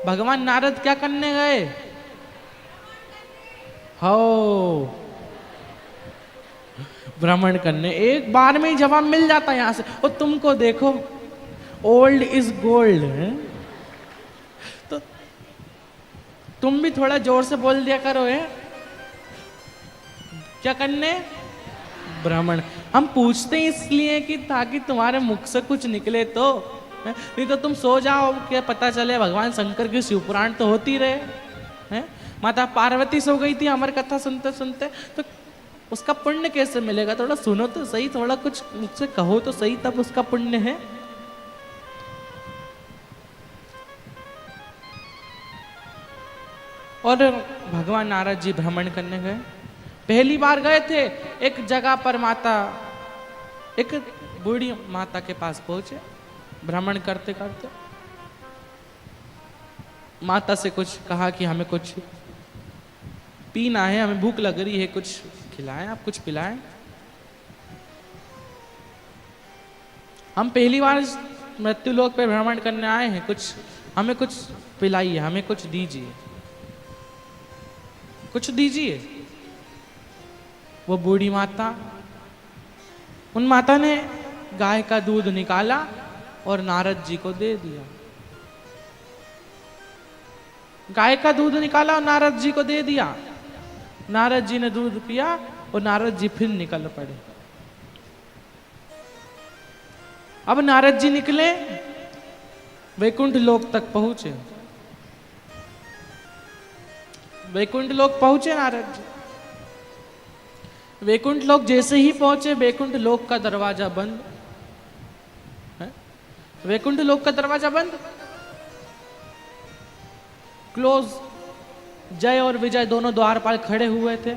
भगवान नारद क्या करने गए? हो भ्रमण करने। एक बार में ही जवाब मिल जाता है यहां से। और तुमको देखो, ओल्ड इज गोल्ड है? तो तुम भी थोड़ा जोर से बोल दिया करो है। क्या करने? भ्रमण। हम पूछते हैं इसलिए कि ताकि तुम्हारे मुख से कुछ निकले तो, नहीं तो तुम सो जाओ, क्या पता चले भगवान शंकर की शिवपुराण तो होती रहे हैं। माता पार्वती सो गई थी अमर कथा सुनते सुनते, तो उसका पुण्य कैसे मिलेगा? थोड़ा सुनो तो सही, थोड़ा कुछ मुझसे कहो तो सही, तब उसका पुण्य है। और भगवान नारद जी भ्रमण करने गए। पहली बार गए थे, एक जगह पर माता, एक बूढ़ी माता के पास पहुंचे। भ्रमण करते करते माता से कुछ कहा कि हमें कुछ पीना है, हमें भूख लग रही है, कुछ खिलाएं, आप कुछ पिलाएं। हम पहली बार मृत्युलोक पे भ्रमण करने आए हैं, कुछ हमें कुछ पिलाइए, हमें कुछ दीजिए, कुछ दीजिए। वो बूढ़ी माता, उन माता ने गाय का दूध निकाला और नारद जी को दे दिया। गाय का दूध निकाला और नारद जी को दे दिया। नारद जी ने दूध पिया और नारद जी फिर निकल पड़े। अब नारद जी निकले, वैकुंठ लोक तक पहुंचे। वैकुंठ लोक पहुंचे नारद जी। वैकुंठ लोक जैसे ही पहुंचे, वैकुंठ लोक का दरवाजा बंद है। वैकुंठ लोक का दरवाजा बंद, क्लोज। जय और विजय दोनों द्वारपाल खड़े हुए थे।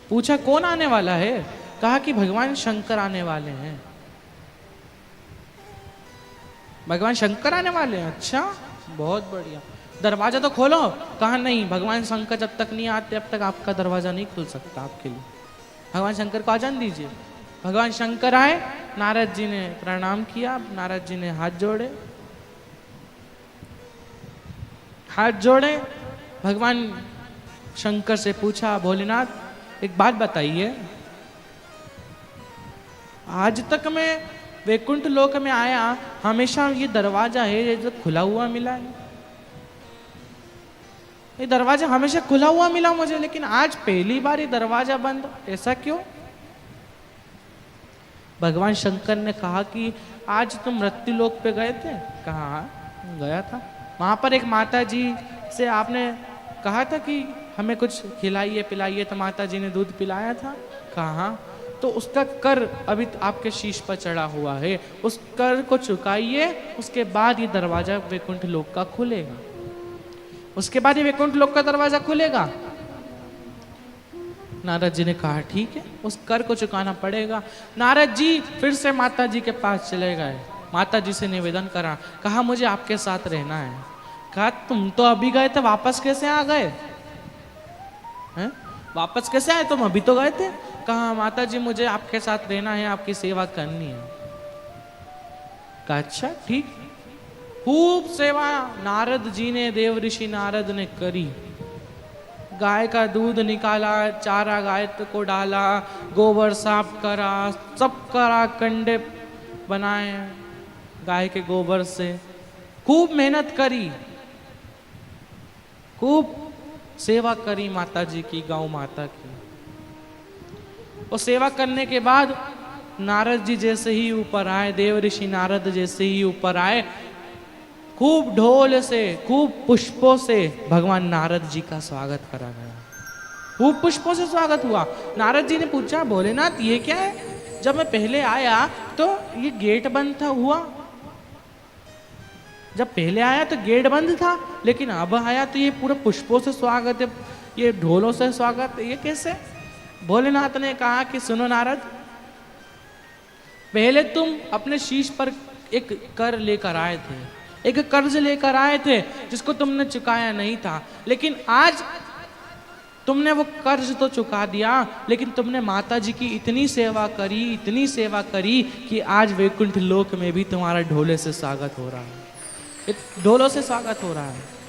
पूछा कौन आने वाला है? कहा कि भगवान शंकर आने वाले हैं। भगवान शंकर आने वाले हैं? अच्छा, बहुत बढ़िया, दरवाजा तो खोलो। कहा नहीं, भगवान शंकर जब तक नहीं आते अब तक आपका दरवाजा नहीं खुल सकता आपके लिए। भगवान शंकर को आ जाने दीजिए। भगवान शंकर आए, नारद जी ने प्रणाम किया। नारद जी ने हाथ जोड़े, हाथ जोड़े। भगवान शंकर से पूछा, भोलेनाथ एक बात बताइए, आज तक मैं वैकुंठ लोक में आया, हमेशा ये दरवाजा है ये जो खुला हुआ मिला है, ये दरवाजा हमेशा खुला हुआ मिला मुझे, लेकिन आज पहली बार ये दरवाजा बंद, ऐसा क्यों? भगवान शंकर ने कहा कि आज तुम मृत्यु लोक पे गए थे? कहा हाँ गया था। वहां पर एक माता जी से आपने कहा था कि हमें कुछ खिलाइए पिलाइए, तो माता जी ने दूध पिलाया था। कहा हाँ, तो उसका कर अभी आपके शीश पर चढ़ा हुआ है, उस कर को चुकाइए, उसके बाद ये दरवाजा वैकुंठ लोक का खुलेगा। उसके बाद ये वैकुंठ लोक का दरवाजा खुलेगा। नारद जी ने कहा ठीक है, उस कर को चुकाना पड़ेगा। नारद जी फिर से माता जी के पास चले गए। माता जी से निवेदन करा, कहा मुझे आपके साथ रहना है। कहा तुम तो अभी गए थे, वापस कैसे आ गए हैं? वापस कैसे आए? तुम अभी तो गए थे। कहा माता जी मुझे आपके साथ रहना है, आपकी सेवा करनी है। कहा अच्छा ठीक। खूब सेवा नारद जी ने, देव ऋषि नारद ने करी। गाय का दूध निकाला, चारा गाय को डाला, गोबर साफ करा, सब करा, कंडे बनाए गाय के गोबर से। खूब मेहनत करी, खूब सेवा करी माता जी की, गौ माता की। और सेवा करने के बाद नारद जी जैसे ही ऊपर आए, देव ऋषि नारद जैसे ही ऊपर आए, खूब ढोल से, खूब पुष्पों से भगवान नारद जी का स्वागत करा गया। खूब पुष्पों से स्वागत हुआ। नारद जी ने पूछा, भोलेनाथ ये क्या है? जब मैं पहले आया तो ये गेट बंद था हुआ, जब पहले आया तो गेट बंद था, लेकिन अब आया तो ये पूरा पुष्पों से स्वागत है, ये ढोलों से स्वागत है, ये कैसे? भोलेनाथ ने कहा कि सुनो नारद, पहले तुम अपने शीश पर एक कर लेकर आए थे, एक कर्ज लेकर आए थे जिसको तुमने चुकाया नहीं था, लेकिन आज तुमने वो कर्ज तो चुका दिया, लेकिन तुमने माता जी की इतनी सेवा करी, इतनी सेवा करी कि आज वैकुंठ लोक में भी तुम्हारा ढोले से स्वागत हो रहा है। ढोलों से स्वागत हो रहा है।